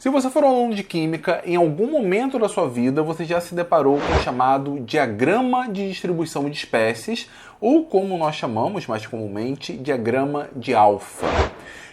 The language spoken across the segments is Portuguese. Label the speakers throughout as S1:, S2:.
S1: Se você for um aluno de Química, em algum momento da sua vida você já se deparou com o chamado diagrama de distribuição de espécies, ou como nós chamamos mais comumente, diagrama de alfa.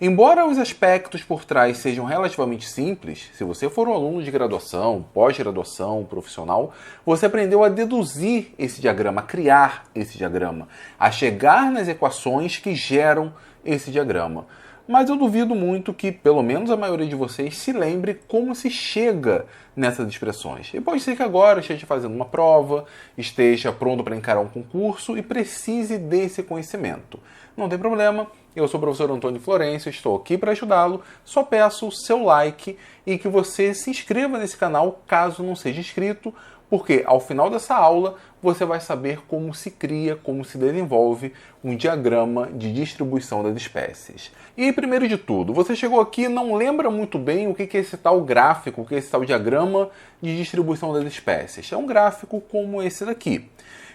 S1: Embora os aspectos por trás sejam relativamente simples, se você for um aluno de graduação, pós-graduação, profissional, você aprendeu a deduzir esse diagrama, a criar esse diagrama, a chegar nas equações que geram esse diagrama. Mas eu duvido muito que, pelo menos a maioria de vocês, se lembre como se chega nessas expressões. E pode ser que agora esteja fazendo uma prova, esteja pronto para encarar um concurso e precise desse conhecimento. Não tem problema, eu sou o professor Antônio Florencio, estou aqui para ajudá-lo. Só peço o seu like e que você se inscreva nesse canal caso não seja inscrito, porque ao final dessa aula você vai saber como se cria, como se desenvolve um diagrama de distribuição das espécies. E primeiro de tudo, você chegou aqui e não lembra muito bem o que é esse tal gráfico, o que é esse tal diagrama de distribuição das espécies. É um gráfico como esse daqui.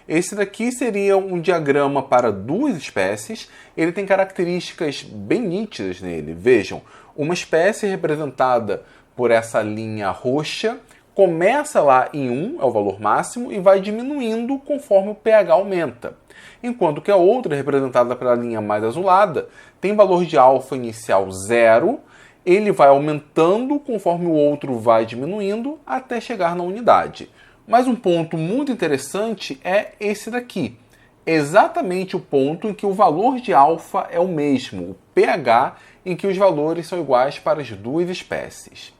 S1: Esse daqui seria um diagrama para duas espécies. Ele tem características bem nítidas nele. Vejam, uma espécie representada por essa linha roxa começa lá em 1, é o valor máximo, e vai diminuindo conforme o pH aumenta. Enquanto que a outra, representada pela linha mais azulada, tem valor de alfa inicial 0, ele vai aumentando conforme o outro vai diminuindo até chegar na unidade. Mas um ponto muito interessante é esse daqui. Exatamente o ponto em que o valor de alfa é o mesmo, o pH em que os valores são iguais para as duas espécies.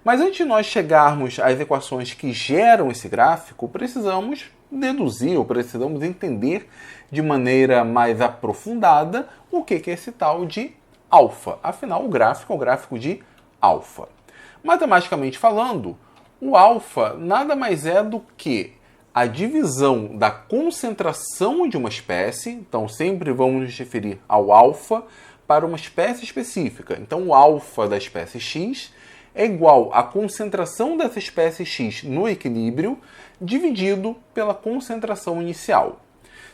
S1: Mas antes de nós chegarmos às equações que geram esse gráfico, precisamos deduzir ou precisamos entender de maneira mais aprofundada o que é esse tal de alfa. Afinal, o gráfico é o gráfico de alfa. Matematicamente falando, o alfa nada mais é do que a divisão da concentração de uma espécie, então sempre vamos nos referir ao alfa para uma espécie específica. Então o alfa da espécie X é igual à concentração dessa espécie X no equilíbrio dividido pela concentração inicial.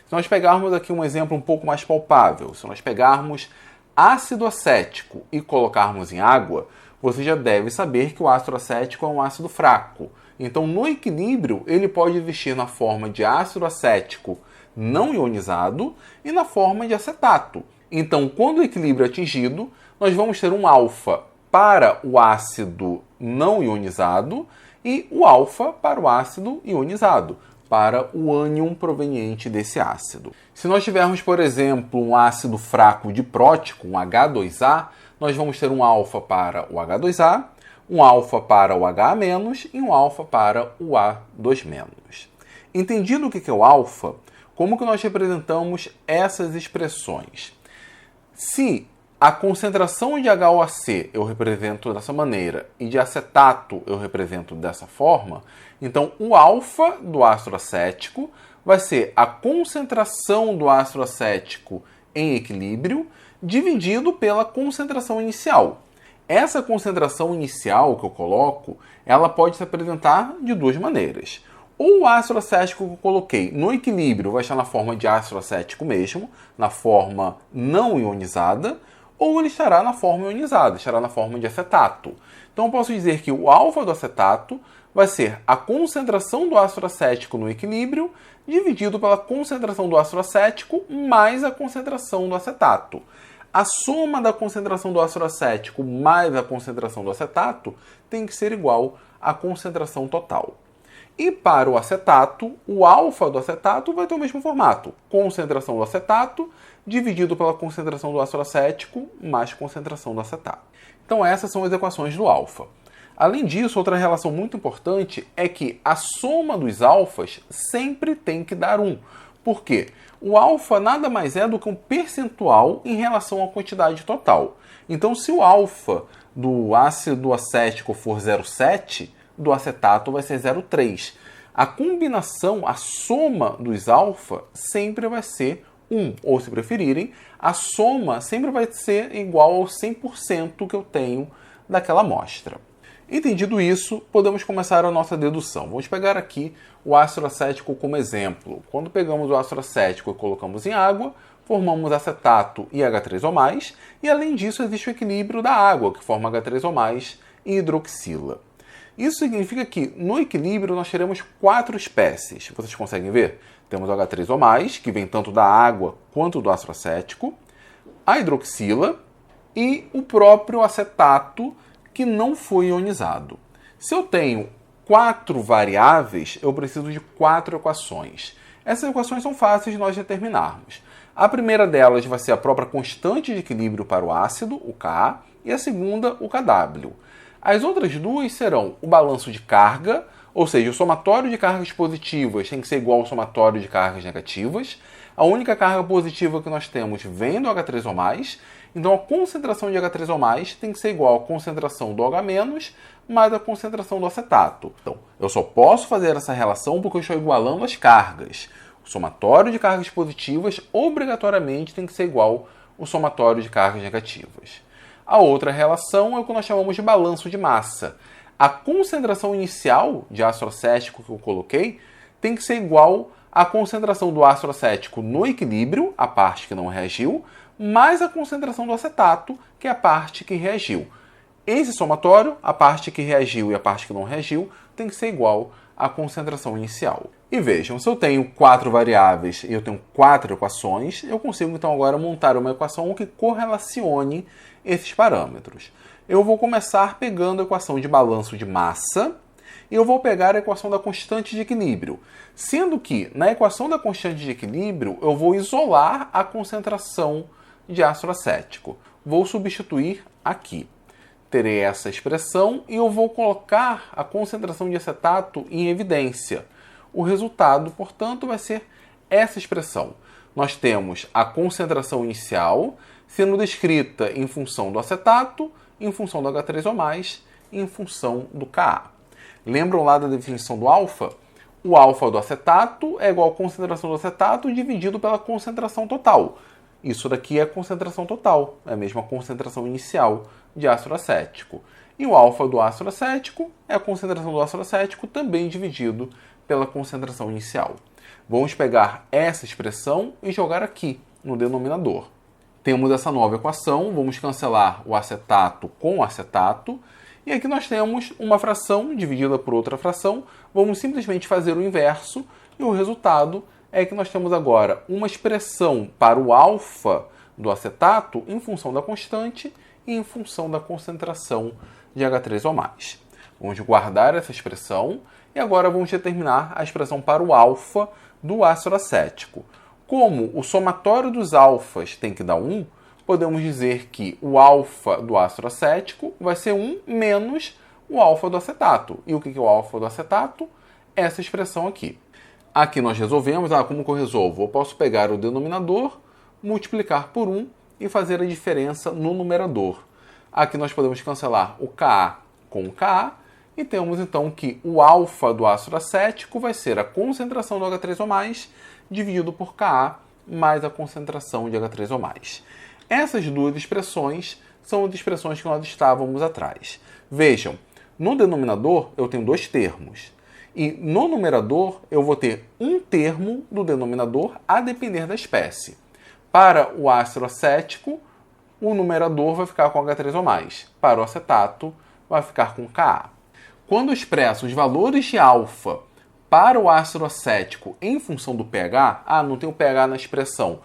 S1: Se nós pegarmos aqui um exemplo um pouco mais palpável, se nós pegarmos ácido acético e colocarmos em água, você já deve saber que o ácido acético é um ácido fraco. Então, no equilíbrio, ele pode existir na forma de ácido acético não ionizado e na forma de acetato. Então, quando o equilíbrio é atingido, nós vamos ter um alfa para o ácido não ionizado e o alfa para o ácido ionizado, para o ânion proveniente desse ácido. Se nós tivermos, por exemplo, um ácido fraco diprótico, um H2A, nós vamos ter um alfa para o H2A, um alfa para o HA- e um alfa para o A2-. Entendido o que é o alfa, como que nós representamos essas expressões? Se a concentração de HOAC eu represento dessa maneira e de acetato eu represento dessa forma, então o alfa do ácido acético vai ser a concentração do ácido acético em equilíbrio dividido pela concentração inicial. Essa concentração inicial que eu coloco, ela pode se apresentar de duas maneiras. Ou o ácido acético que eu coloquei no equilíbrio vai estar na forma de ácido acético mesmo, na forma não ionizada, ou ele estará na forma ionizada, estará na forma de acetato. Então eu posso dizer que o alfa do acetato vai ser a concentração do ácido acético no equilíbrio dividido pela concentração do ácido acético mais a concentração do acetato. A soma da concentração do ácido acético mais a concentração do acetato tem que ser igual à concentração total. E para o acetato, o alfa do acetato vai ter o mesmo formato. Concentração do acetato dividido pela concentração do ácido acético mais concentração do acetato. Então essas são as equações do alfa. Além disso, outra relação muito importante é que a soma dos alfas sempre tem que dar 1. Por quê? O alfa nada mais é do que um percentual em relação à quantidade total. Então se o alfa do ácido acético for 0,7, do acetato vai ser 0,3. A combinação, a soma dos alfa sempre vai ser 1, ou se preferirem, a soma sempre vai ser igual ao 100% que eu tenho daquela amostra. Entendido isso, podemos começar a nossa dedução. Vamos pegar aqui o ácido acético como exemplo. Quando pegamos o ácido acético e colocamos em água, formamos acetato e H3O+, e além disso existe o equilíbrio da água, que forma H3O+, e hidroxila. Isso significa que no equilíbrio nós teremos 4 espécies. Vocês conseguem ver? Temos o H3O+, que vem tanto da água quanto do ácido acético, a hidroxila e o próprio acetato que não foi ionizado. Se eu tenho 4 variáveis, eu preciso de 4 equações. Essas equações são fáceis de nós determinarmos. A primeira delas vai ser a própria constante de equilíbrio para o ácido, o Ka, e a segunda, o Kw. As outras duas serão o balanço de carga, ou seja, o somatório de cargas positivas tem que ser igual ao somatório de cargas negativas. A única carga positiva que nós temos vem do H3O+, então a concentração de H3O+, tem que ser igual à concentração do OH- mais a concentração do acetato. Então, eu só posso fazer essa relação porque eu estou igualando as cargas. O somatório de cargas positivas obrigatoriamente tem que ser igual ao somatório de cargas negativas. A outra relação é o que nós chamamos de balanço de massa. A concentração inicial de ácido acético que eu coloquei tem que ser igual à concentração do ácido acético no equilíbrio, a parte que não reagiu, mais a concentração do acetato, que é a parte que reagiu. Esse somatório, a parte que reagiu e a parte que não reagiu, tem que ser igual à concentração inicial. E vejam, se eu tenho 4 variáveis e eu tenho 4 equações, eu consigo então agora montar uma equação que correlacione esses parâmetros. Eu vou começar pegando a equação de balanço de massa e eu vou pegar a equação da constante de equilíbrio. Sendo que na equação da constante de equilíbrio eu vou isolar a concentração de ácido acético. Vou substituir aqui. Terei essa expressão e eu vou colocar a concentração de acetato em evidência. O resultado, portanto, vai ser essa expressão. Nós temos a concentração inicial sendo descrita em função do acetato, em função do H3O+, e em função do Ka. Lembram lá da definição do alfa? O alfa do acetato é igual à concentração do acetato dividido pela concentração total. Isso daqui é a concentração total, é a mesma concentração inicial de ácido acético. E o alfa do ácido acético é a concentração do ácido acético também dividido pela concentração inicial. Vamos pegar essa expressão e jogar aqui no denominador. Temos essa nova equação, vamos cancelar o acetato com o acetato, e aqui nós temos uma fração dividida por outra fração, vamos simplesmente fazer o inverso, e o resultado é que nós temos agora uma expressão para o alfa do acetato em função da constante e em função da concentração de H3O+. Vamos guardar essa expressão e agora vamos determinar a expressão para o alfa do ácido acético. Como o somatório dos alfas tem que dar 1, podemos dizer que o alfa do ácido acético vai ser 1 menos o alfa do acetato. E o que é o alfa do acetato? Essa expressão aqui. Aqui nós resolvemos, como que eu resolvo? Eu posso pegar o denominador, multiplicar por 1 e fazer a diferença no numerador. Aqui nós podemos cancelar o Ka com o Ka e temos então que o alfa do ácido acético vai ser a concentração do H3O+, dividido por Ka mais a concentração de H3O+. Essas duas expressões são as expressões que nós estávamos atrás. Vejam, no denominador eu tenho 2 termos. E no numerador eu vou ter um termo do denominador a depender da espécie. Para o ácido acético, o numerador vai ficar com H3O+. Para o acetato, vai ficar com Ka. Quando eu expresso os valores de alfa para o ácido acético em função do pH, não tem o pH na expressão.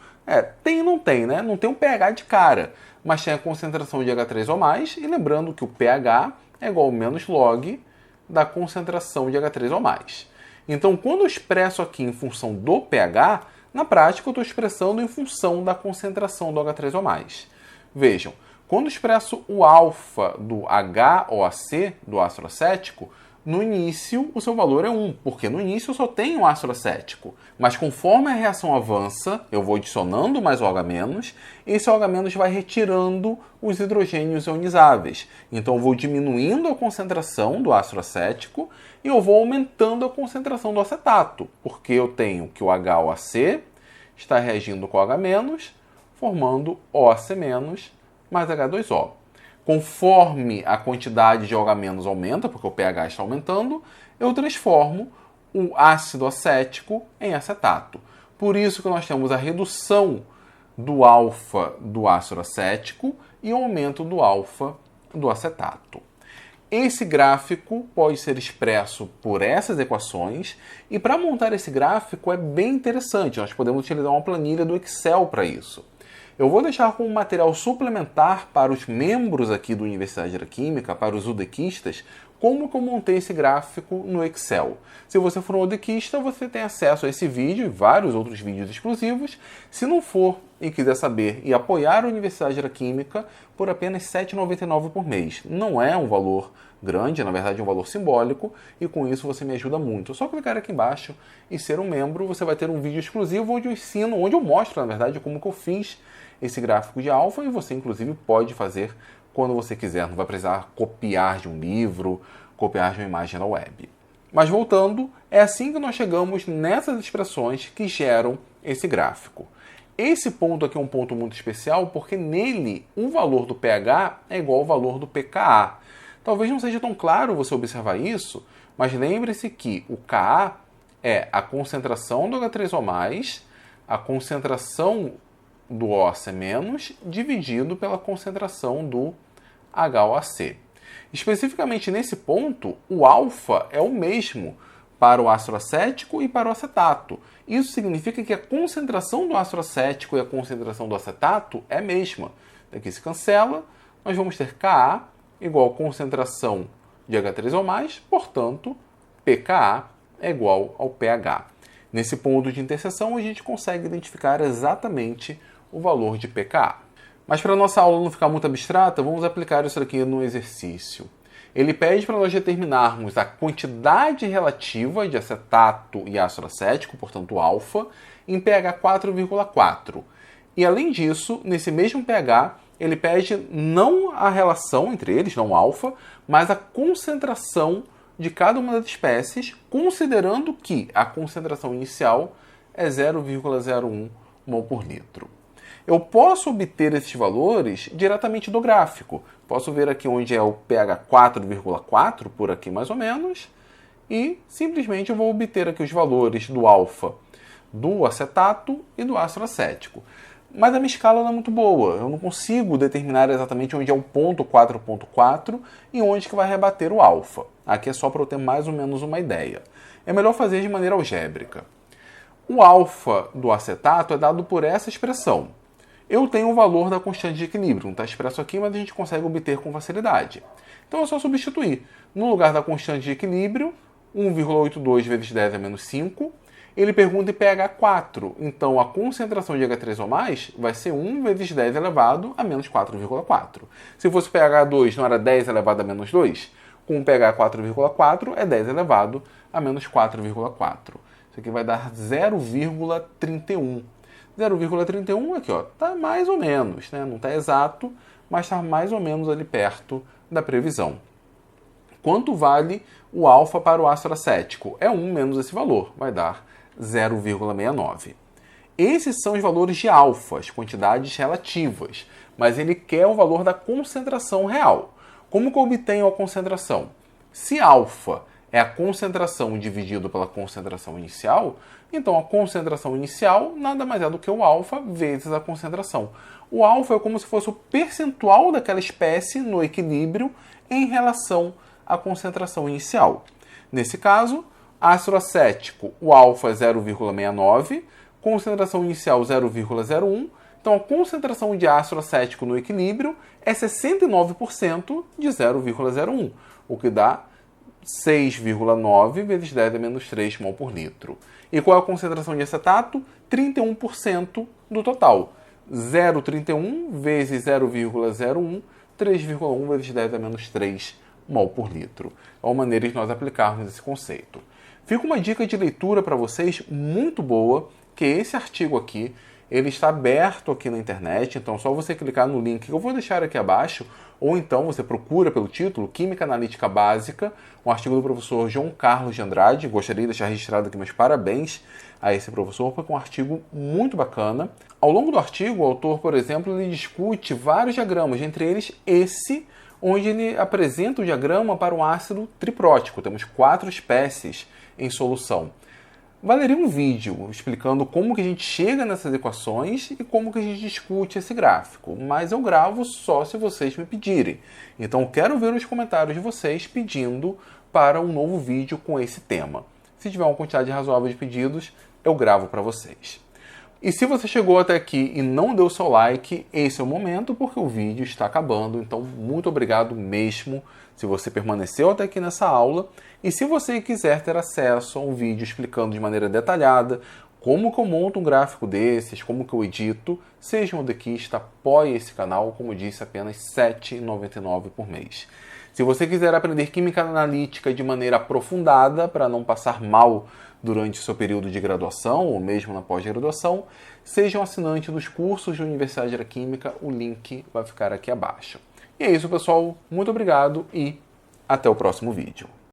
S1: Tem e não tem, né? Não tem um pH de cara, mas tem a concentração de H3O+, e lembrando que o pH é igual ao menos log da concentração de H3O+. Então, quando eu expresso aqui em função do pH, na prática eu estou expressando em função da concentração do H3O+. Vejam, quando eu expresso o alfa do HOAC, do ácido acético, no início o seu valor é 1, porque no início eu só tenho ácido acético. Mas conforme a reação avança, eu vou adicionando mais OH-, e esse OH- vai retirando os hidrogênios ionizáveis. Então eu vou diminuindo a concentração do ácido acético e eu vou aumentando a concentração do acetato, porque eu tenho que o HOAC está reagindo com OH-, formando OAC- mais H2O. Conforme a quantidade de OH- aumenta, porque o pH está aumentando, eu transformo o ácido acético em acetato. Por isso que nós temos a redução do alfa do ácido acético e o aumento do alfa do acetato. Esse gráfico pode ser expresso por essas equações e para montar esse gráfico é bem interessante, nós podemos utilizar uma planilha do Excel para isso. Eu vou deixar como material suplementar para os membros aqui do Universidade da Química, para os udequistas, como que eu montei esse gráfico no Excel. Se você for um udequista, você tem acesso a esse vídeo e vários outros vídeos exclusivos. Se não for e quiser saber e apoiar a Universidade da Química por apenas R$ 7,99 por mês. Não é um valor grande, na verdade é um valor simbólico, e com isso você me ajuda muito. É só clicar aqui embaixo e ser um membro, você vai ter um vídeo exclusivo onde eu ensino, onde eu mostro, na verdade, como que eu fiz esse gráfico de alfa, e você inclusive pode fazer quando você quiser, não vai precisar copiar de um livro, copiar de uma imagem na web. Mas voltando, é assim que nós chegamos nessas expressões que geram esse gráfico. Esse ponto aqui é um ponto muito especial porque nele o valor do pH é igual ao valor do pKa. Talvez não seja tão claro você observar isso, mas lembre-se que o Ka é a concentração do H3O+, a concentração do OC- dividido pela concentração do HOAC. Especificamente nesse ponto, o alfa é o mesmo para o ácido acético e para o acetato. Isso significa que a concentração do ácido acético e a concentração do acetato é a mesma. Daqui se cancela, nós vamos ter Ka igual a concentração de H3O+, portanto, pKa é igual ao pH. Nesse ponto de interseção, a gente consegue identificar exatamente o valor de pKa. Mas para a nossa aula não ficar muito abstrata, vamos aplicar isso aqui no exercício. Ele pede para nós determinarmos a quantidade relativa de acetato e ácido acético, portanto alfa, em pH 4,4. E além disso, nesse mesmo pH, ele pede não a relação entre eles, não alfa, mas a concentração de cada uma das espécies, considerando que a concentração inicial é 0,01 mol por litro. Eu posso obter esses valores diretamente do gráfico. Posso ver aqui onde é o pH 4,4, por aqui mais ou menos, e simplesmente eu vou obter aqui os valores do alfa, do acetato e do ácido acético. Mas a minha escala não é muito boa, eu não consigo determinar exatamente onde é o ponto 4,4 e onde que vai rebater o alfa. Aqui é só para eu ter mais ou menos uma ideia. É melhor fazer de maneira algébrica. O alfa do acetato é dado por essa expressão. Eu tenho o valor da constante de equilíbrio, não está expresso aqui, mas a gente consegue obter com facilidade. Então é só substituir. No lugar da constante de equilíbrio, 1,82 vezes 10 a menos 5, ele pergunta em pH 4. Então a concentração de H3O+, vai ser 1 vezes 10 elevado a menos 4,4. Se fosse pH 2, não era 10 elevado a menos 2? Com pH 4,4 é 10 elevado a menos 4,4. Isso aqui vai dar 0,31. 0,31 aqui, ó, tá mais ou menos, né? Não está exato, mas está mais ou menos ali perto da previsão. Quanto vale o alfa para o ácido acético? É 1 menos esse valor, vai dar 0,69. Esses são os valores de alfa, as quantidades relativas, mas ele quer o valor da concentração real. Como que eu obtenho a concentração? Se alfa é a concentração dividido pela concentração inicial, então a concentração inicial nada mais é do que o alfa vezes a concentração. O alfa é como se fosse o percentual daquela espécie no equilíbrio em relação à concentração inicial. Nesse caso, ácido acético, o alfa é 0,69, concentração inicial 0,01, então a concentração de ácido acético no equilíbrio é 69% de 0,01, o que dá 6,9 vezes 10 a menos 3 mol por litro. E qual é a concentração de acetato? 31% do total. 0,31 vezes 0,01, 3,1 vezes 10 a menos 3 mol por litro. É uma maneira de nós aplicarmos esse conceito. Fica uma dica de leitura para vocês muito boa, que esse artigo aqui, ele está aberto aqui na internet, então é só você clicar no link que eu vou deixar aqui abaixo, ou então você procura pelo título Química Analítica Básica, um artigo do professor João Carlos de Andrade. Gostaria de deixar registrado aqui meus parabéns a esse professor, porque é um artigo muito bacana. Ao longo do artigo, o autor, por exemplo, ele discute vários diagramas, entre eles esse, onde ele apresenta o diagrama para um ácido triprótico. Temos 4 espécies em solução. valeria um vídeo explicando como que a gente chega nessas equações e como que a gente discute esse gráfico, mas eu gravo só se vocês me pedirem. Então quero ver os comentários de vocês pedindo para um novo vídeo com esse tema. Se tiver uma quantidade razoável de pedidos, eu gravo para vocês. E se você chegou até aqui e não deu seu like, esse é o momento porque o vídeo está acabando. Então, muito obrigado mesmo se você permaneceu até aqui nessa aula. E se você quiser ter acesso a um vídeo explicando de maneira detalhada como que eu monto um gráfico desses, como que eu edito, seja um dequista, apoie esse canal, como eu disse, apenas R$ 7,99 por mês. Se você quiser aprender química analítica de maneira aprofundada, para não passar mal durante o seu período de graduação ou mesmo na pós-graduação, seja um assinante dos cursos de Universidade da Química, o link vai ficar aqui abaixo. E é isso, pessoal. Muito obrigado e até o próximo vídeo.